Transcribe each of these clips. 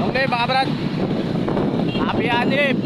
Long live mga brad. Happy anip.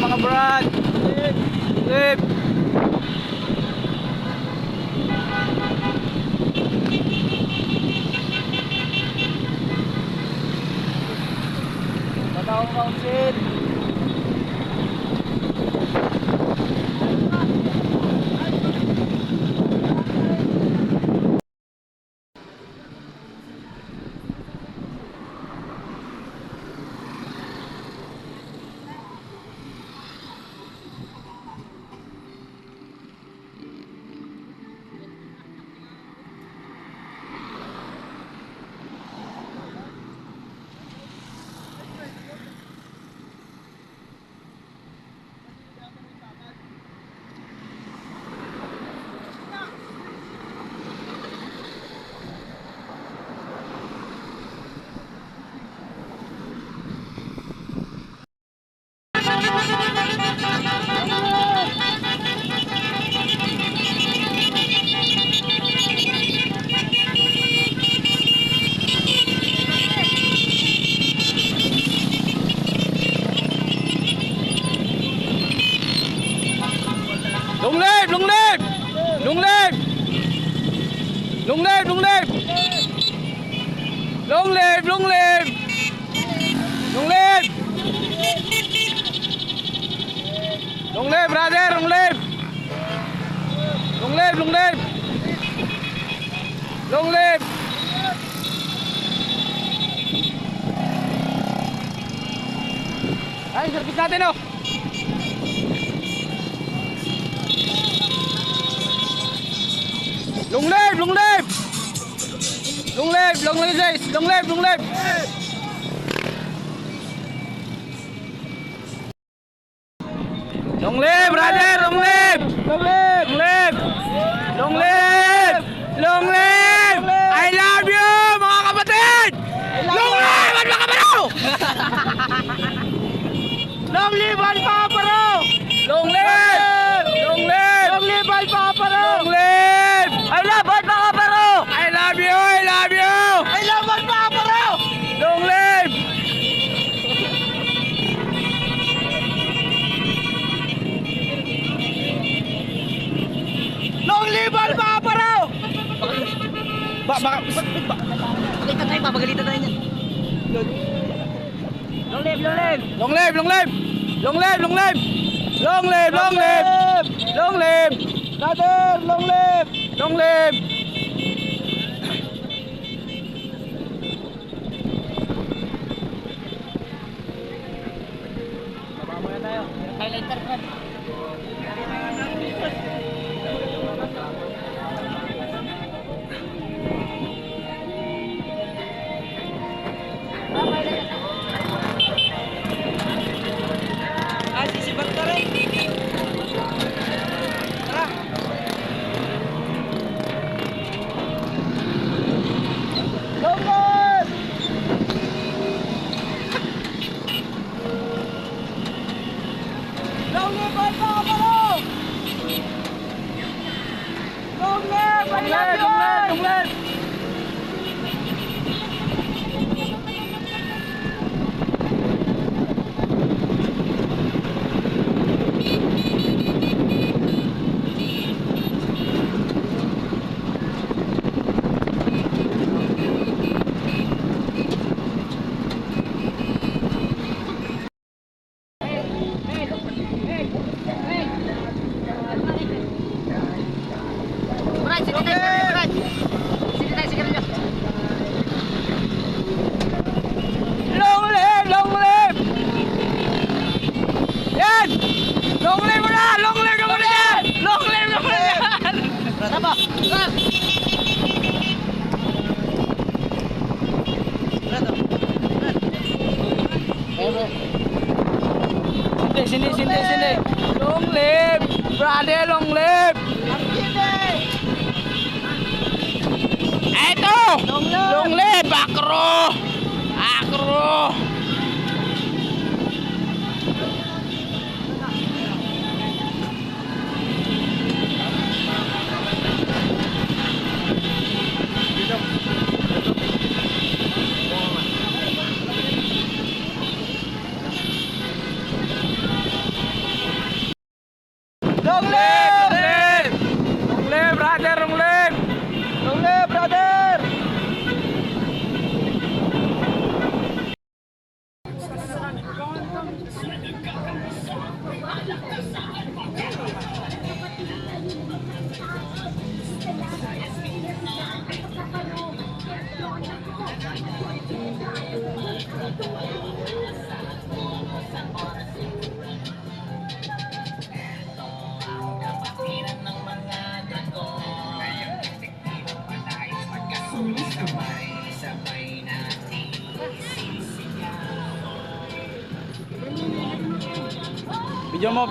Mga brad, lip. Batawang Council. Long live, long live, long live, long live, long live, long live, long live, long live, long live, brother, long live, long live, long live, long live. Ay, service natin oh. Long live, long live, long live, long live guys, long live, long live. Long live, brother, long live, long live, long live, long live, long live. I love you, mga kapatid. Long live, at mga kaparo. Long live, at mga kaparo. Long live, long live, long live, at mga kaparo. Long live. I love at mga kaparo. I love you, I love you. I love at mga kaparo. Long live. Long live at mga kaparo. Pagalitan tayo, papagalitan tayo niyan. Long live, long live. Long live, long live. Long live, long live. Long live, long live. Long live. Brother, long live. Long live. Baba muna tayo. Highlighter ka. Sisibat ka rin. Tara. Sindi. Long live! Brother, long live! Eto! Long live! Akro! Long live! Long live, brother! Long live! Long live, brother!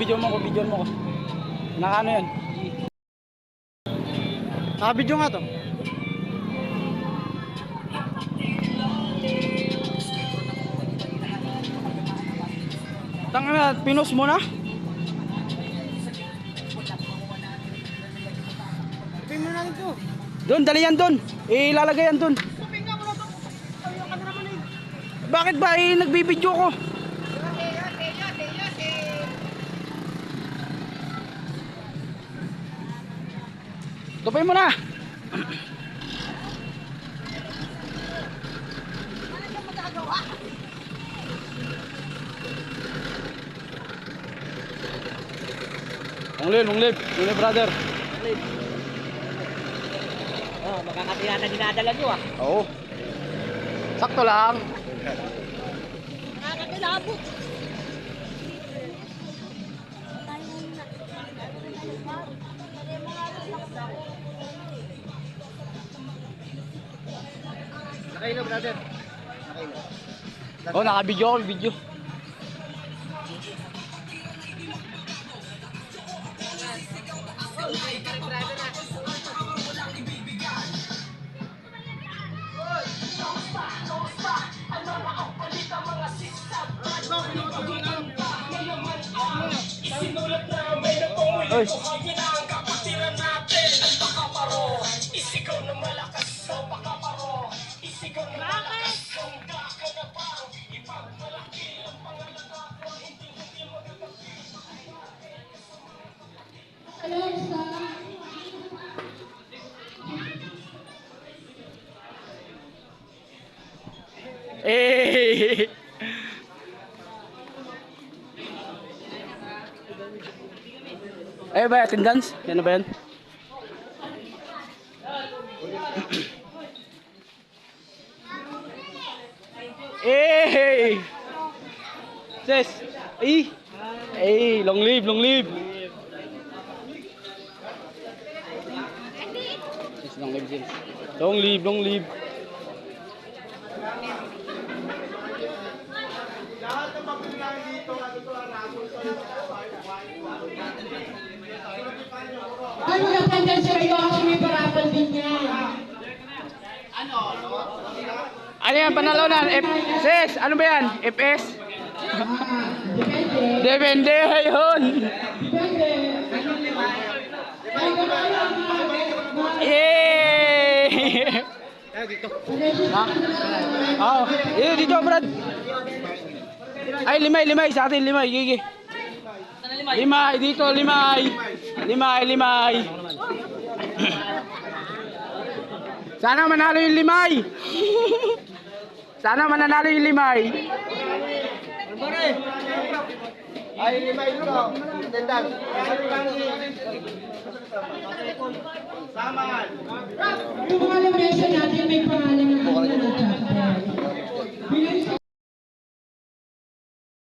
Video mo ko. Nakano yan? Naka-video nga to. Tanga na, pinos mo na? Ipin mo na ito. Doon, dali yan doon. Ilalagay yan doon. Bakit ba? Nagbibideo ko. Tupay mo na. Long live, brother. Oh, makakatiyata dinadala nyo ah. Oo. Sakto lang. Nakakakilabot. Nakailo, brother. Nakailo. Oh, naka-video ako, video. Oy. Eh. Ay ba attendance? Yan na ba yan? Eh! Ses! Ay! Ay! Long live! Yes, long live, sis. Long live! Ay, mag-attendance kayo kasi may parapal din yan. Ano yan? Panalunan? Sis! Ano ba yan? FS? Depende. Depende! Ayun! Depende. Ay, gano'n. Yay! Ha? Oo. Dito, Brad. Ay, limay. Sa atin, limay. Gigi. Limay. Dito, limay. Sana manalo yung limay. Ay, lima ito. Attendance. Yung mga lamesa natin may pangalan.